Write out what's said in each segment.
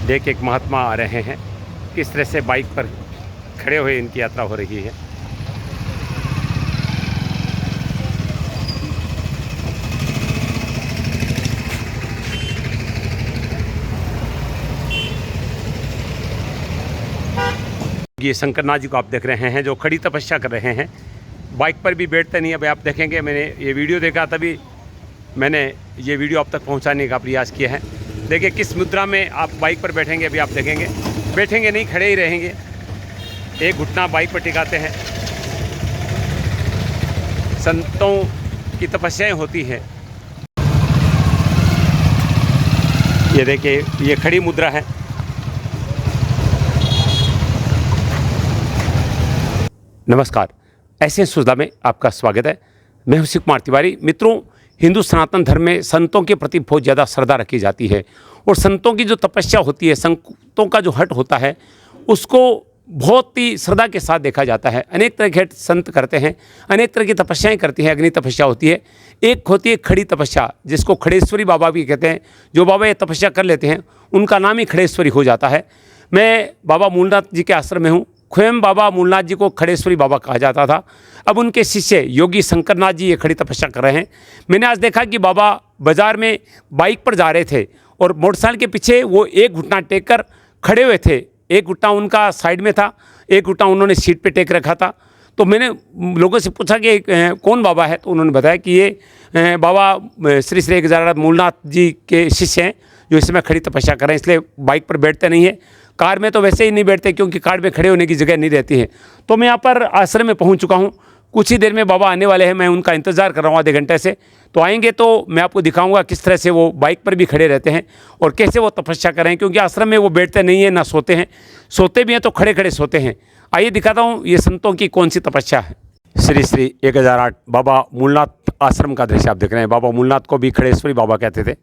देख एक महात्मा आ रहे हैं, किस तरह से बाइक पर खड़े हुए इनकी यात्रा हो रही है। ये शंकरनाथ जी को आप देख रहे हैं जो खड़ी तपस्या कर रहे हैं, बाइक पर भी बैठते नहीं। अभी आप देखेंगे, मैंने ये वीडियो देखा तभी मैंने ये वीडियो आप तक पहुंचाने का प्रयास किया है। देखिए किस मुद्रा में आप बाइक पर बैठेंगे, अभी आप देखेंगे। बैठेंगे नहीं, खड़े ही रहेंगे, एक घुटना बाइक पर टिकाते हैं। संतों की तपस्याएं होती है। ये देखिए, ये खड़ी मुद्रा है। नमस्कार, ऐसे सुधा में आपका स्वागत है। मैं हूं शिव कुमार तिवारी। मित्रों, हिंदू सनातन धर्म में संतों के प्रति बहुत ज़्यादा श्रद्धा रखी जाती है और संतों की जो तपस्या होती है, संतों का जो हट होता है, उसको बहुत ही श्रद्धा के साथ देखा जाता है। अनेक तरह के हट संत करते हैं, अनेक तरह की तपस्याएं करती हैं। अग्नि तपस्या होती है, एक होती है खड़ी तपस्या, जिसको खड़ेश्वरी बाबा भी कहते हैं। जो बाबा ये तपस्या कर लेते हैं उनका नाम ही खड़ेश्वरी हो जाता है। मैं बाबा मूलनाथ जी के आश्रम में हूँ। स्वयं बाबा मूलनाथ जी को खड़ेश्वरी बाबा कहा जाता था। अब उनके शिष्य योगी शंकरनाथ जी ये खड़ी तपस्या कर रहे हैं। मैंने आज देखा कि बाबा बाजार में बाइक पर जा रहे थे और मोटरसाइकिल के पीछे वो एक घुटना टेक कर खड़े हुए थे। एक घुटना उनका साइड में था, एक घुटना उन्होंने सीट पे टेक रखा था। तो मैंने लोगों से पूछा कि कौन बाबा है, तो उन्होंने बताया कि ये बाबा श्री श्री गजानन मूलनाथ जी के शिष्य हैं जो इस समय खड़ी तपस्या कर रहे हैं। इसलिए बाइक पर बैठते नहीं है। कार में तो वैसे ही नहीं बैठते क्योंकि कार में खड़े होने की जगह नहीं रहती है। तो मैं यहाँ पर आश्रम में पहुँच चुका हूँ। कुछ ही देर में बाबा आने वाले हैं। मैं उनका इंतज़ार कर रहा हूँ आधे घंटे से। तो आएंगे तो मैं आपको दिखाऊंगा किस तरह से वो बाइक पर भी खड़े रहते हैं और कैसे वो तपस्या कर रहे हैं। क्योंकि आश्रम में वो बैठते नहीं हैं, ना सोते हैं। सोते भी हैं तो खड़े खड़े सोते हैं। आइए दिखाता हूँ ये संतों की कौन सी तपस्या है। श्री श्री 1008 बाबा मूलनाथ आश्रम का दृश्य आप देख रहे हैं। बाबा मूलनाथ को भी खड़ेश्वरी बाबा कहते थे।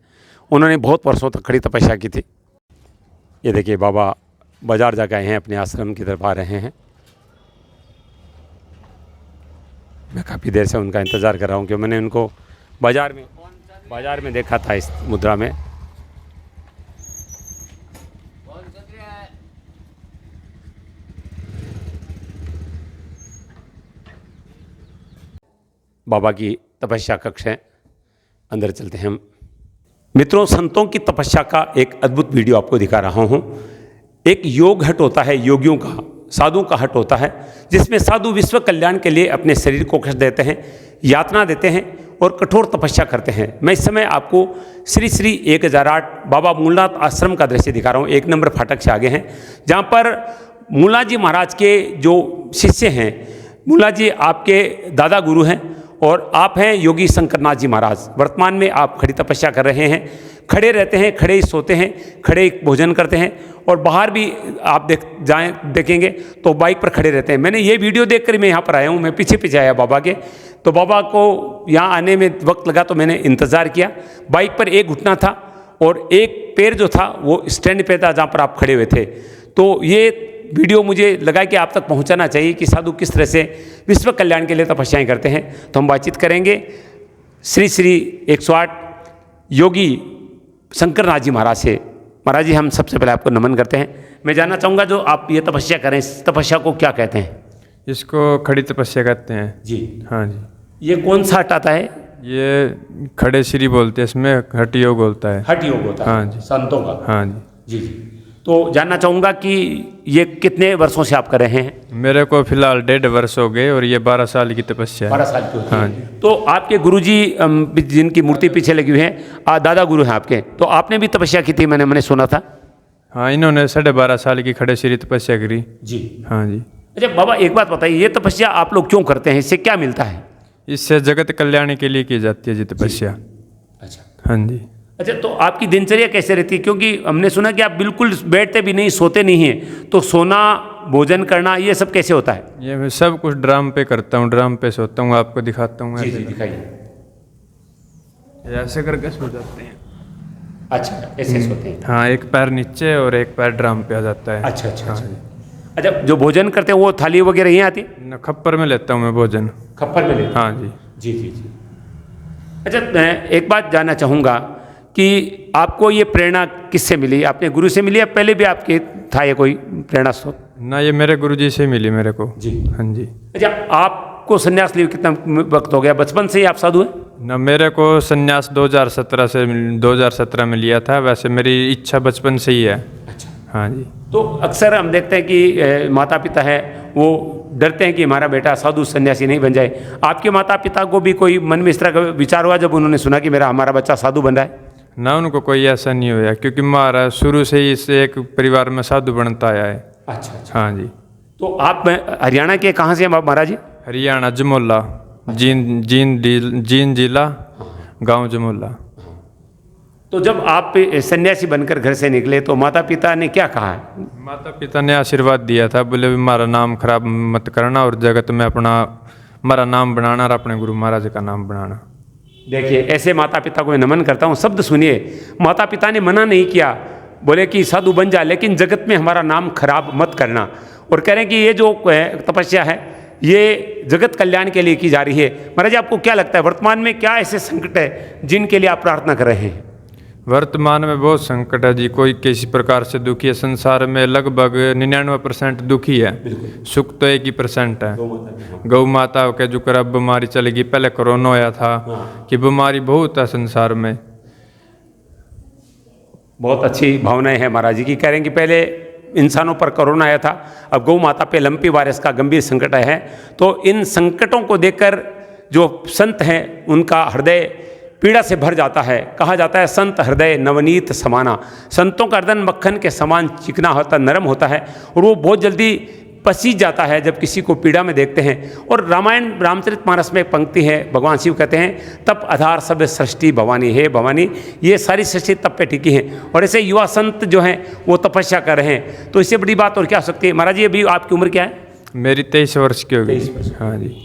उन्होंने बहुत वर्षों तक खड़ी तपस्या की थी। ये देखिए, बाबा बाजार जा गए हैं, अपने आश्रम की तरफ आ रहे हैं। मैं काफ़ी देर से उनका इंतज़ार कर रहा हूँ क्योंकि मैंने उनको बाजार में देखा था इस मुद्रा में। बाबा की तपस्या कक्ष है, अंदर चलते हैं हम। मित्रों, संतों की तपस्या का एक अद्भुत वीडियो आपको दिखा रहा हूँ। एक योग हट होता है, योगियों का, साधुओं का हट होता है, जिसमें साधु विश्व कल्याण के लिए अपने शरीर को कष्ट देते हैं, यातना देते हैं और कठोर तपस्या करते हैं। मैं इस समय आपको श्री श्री 1008 बाबा मूलनाथ आश्रम का दृश्य दिखा रहा हूँ। 1 नंबर फाटक से आगे हैं, जहाँ पर मूलनाथ जी महाराज के जो शिष्य हैं, मूलनाथ जी आपके दादा गुरु हैं और आप हैं योगी शंकरनाथ जी महाराज। वर्तमान में आप खड़ी तपस्या कर रहे हैं, खड़े रहते हैं, खड़े ही सोते हैं, खड़े ही भोजन करते हैं और बाहर भी आप देखेंगे तो बाइक पर खड़े रहते हैं। मैंने ये वीडियो देखकर मैं यहाँ पर आया हूँ। मैं पीछे पीछे आया बाबा के, तो बाबा को यहाँ आने में वक्त लगा तो मैंने इंतज़ार किया। बाइक पर एक घुटना था और एक पैर जो था वो स्टैंड पे था जहाँ पर आप खड़े हुए थे। तो ये वीडियो मुझे लगा कि आप तक पहुंचाना चाहिए कि साधु किस तरह से विश्व कल्याण के लिए तपस्याएं करते हैं। तो हम बातचीत करेंगे श्री श्री 108 योगी शंकरनाथ जी महाराज से। महाराज जी, हम सबसे पहले आपको नमन करते हैं। मैं जानना चाहूँगा, जो आप ये तपस्या करें, इस तपस्या को क्या कहते हैं? इसको खड़ी तपस्या कहते हैं जी। हाँ जी। ये कौन सा हट आता है? ये खड़े श्री बोलते हैं, इसमें हठ योग होता है। हठ योग होता है, हाँ जी, संतों का। हाँ जी। जी जी। तो जानना चाहूँगा कि ये कितने वर्षों से आप कर रहे हैं? मेरे को फिलहाल 1.5 वर्ष हो गए और ये 12 साल की तपस्या है। 12 साल की होती है। हाँ जी। तो आपके गुरुजी जिनकी मूर्ति पीछे लगी हुई है, दादा गुरु हैं आपके, तो आपने भी तपस्या की थी, मैंने सुना था। हाँ, इन्होंने 12.5 साल की खड़े श्री तपस्या करी। जी। हाँ जी। अच्छा बाबा, एक बात बताइए, ये तपस्या आप लोग क्यों करते हैं? इससे क्या मिलता है? इससे जगत कल्याण के लिए की जाती है जी तपस्या। अच्छा। हाँ जी। अच्छा, तो आपकी दिनचर्या कैसे रहती है? क्योंकि हमने सुना कि आप बिल्कुल बैठते भी नहीं, सोते नहीं हैं, तो सोना, भोजन करना, ये सब कैसे होता है? ये मैं सब कुछ ड्राम पे करता हूँ, ड्राम पे सोता हूँ। आपको दिखाता हूँ। जी जी, दिखाइए। ऐसे करके सो जाते हैं। अच्छा, ऐसे सोते हैं? हाँ, एक पैर नीचे और एक पैर ड्राम पे आ जाता है। अच्छा अच्छा। हाँ अच्छा जी। अच्छा, जो भोजन करते हैं वो थाली वगैरह यहीं आती है? न, खप्पर में लेता हूँ मैं भोजन। खप्पर में लेते हैं? हाँ जी। जी जी जी। अच्छा, मैं एक बात जानना चाहूँगा कि आपको ये प्रेरणा किससे मिली? आपने गुरु से मिली या पहले भी आपके था ये कोई प्रेरणा स्रोत? ना, ये मेरे गुरुजी से मिली मेरे को। जी। हाँ जी। अच्छा, आपको संन्यास लिए कितना वक्त हो गया? बचपन से ही आप साधु हैं? ना, मेरे को संन्यास 2017 में लिया था। वैसे मेरी इच्छा बचपन से ही है। अच्छा। हाँ जी। तो अक्सर हम देखते हैं कि माता पिता है वो डरते हैं कि हमारा बेटा साधु सन्यासी नहीं बन जाए। आपके माता पिता को भी कोई मन में इस तरह का विचार हुआ जब उन्होंने सुना कि हमारा बच्चा साधु बन रहा है? ना, उनको कोई ऐसा नहीं हुआ, क्योंकि हमारा शुरू से ही इस एक परिवार में साधु बनता आया है। अच्छा अच्छा। हाँ जी। तो आप हरियाणा के कहाँ से हैं महाराज जी? हरियाणा, जमोला। जींद जिला, गांव जमोला। तो जब आप सन्यासी बनकर घर से निकले तो माता पिता ने क्या कहा? माता पिता ने आशीर्वाद दिया था, बोले हमारा नाम खराब मत करना और जगत में हमारा नाम बनाना और अपने गुरु महाराज का नाम बनाना। देखिए, ऐसे माता पिता को मैं नमन करता हूँ। शब्द सुनिए, माता पिता ने मना नहीं किया, बोले कि साधु बन जा, लेकिन जगत में हमारा नाम खराब मत करना। और कह रहे हैं कि ये जो तपस्या है ये जगत कल्याण के लिए की जा रही है। महाराज, आपको क्या लगता है वर्तमान में क्या ऐसे संकट है जिनके लिए आप प्रार्थना कर रहे हैं? वर्तमान में बहुत संकट है जी। कोई किसी प्रकार से दुखी है। संसार में लगभग 99% दुखी है, सुख तो 1% है। गौ माता के जो कर अब बीमारी चलेगी, पहले कोरोना आया था कि बीमारी बहुत है संसार में। बहुत अच्छी भावनाएं हैं महाराज जी की। कह रहे हैं कि पहले इंसानों पर कोरोना आया था, अब गौ माता पे लंपी वायरस का गंभीर संकट है। तो इन संकटों को देखकर जो संत हैं उनका हृदय पीड़ा से भर जाता है। कहा जाता है संत हृदय नवनीत समाना। संतों का हृदय मक्खन के समान चिकना होता, नरम होता है और वो बहुत जल्दी पसीज जाता है जब किसी को पीड़ा में देखते हैं। और रामायण रामचरितमानस में एक पंक्ति है, भगवान शिव कहते हैं तप आधार सब सृष्टि भवानी। हे भवानी, ये सारी सृष्टि तप पे टिकी है। और ऐसे युवा संत जो हैं वो तपस्या कर रहे हैं, तो इससे बड़ी बात और क्या हो सकती है? महाराज जी, अभी आपकी उम्र क्या है? मेरी 23 वर्ष की होगी। 23 वर्ष। हाँ जी।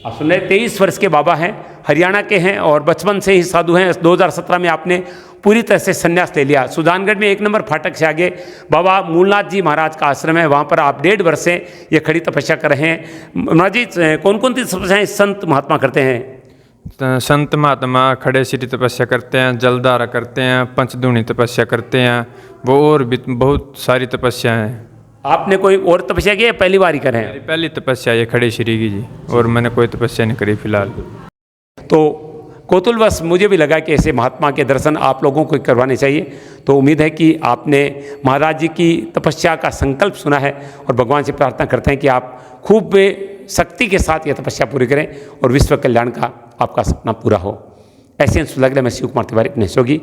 आप सुन रहे, 23 वर्ष के बाबा हैं, हरियाणा के हैं और बचपन से ही साधु हैं। 2017 में आपने पूरी तरह से संन्यास ले लिया। सुजानगढ़ में 1 नंबर फाटक से आगे बाबा मूलनाथ जी महाराज का आश्रम है, वहाँ पर आप 1.5 वर्ष से ये खड़ी तपस्या कर रहे हैं। महाराज जी, कौन कौन सी तपस्याएं संत महात्मा करते हैं? संत महात्मा खड़े श्री तपस्या करते हैं, जलधारा करते हैं, पंचदूनी तपस्या करते हैं, वो और भी बहुत सारी तपस्या हैं। आपने कोई और तपस्या की है, पहली बार ही कर रहे हैं? मेरी पहली तपस्या ये खड़े श्री की जी, और मैंने कोई तपस्या नहीं करी फिलहाल। तो कौतूहलवश मुझे भी लगा कि ऐसे महात्मा के दर्शन आप लोगों को करवाने चाहिए। तो उम्मीद है कि आपने महाराज जी की तपस्या का संकल्प सुना है और भगवान से प्रार्थना करते हैं कि आप खूब शक्ति के साथ ये तपस्या पूरी करें और विश्व कल्याण का आपका सपना पूरा हो। ऐसे लग रहे मैं शिव कुमार तिवारी अपने सहयोगी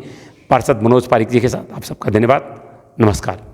पार्षद मनोज पारिक जी के साथ आप सबका धन्यवाद। नमस्कार।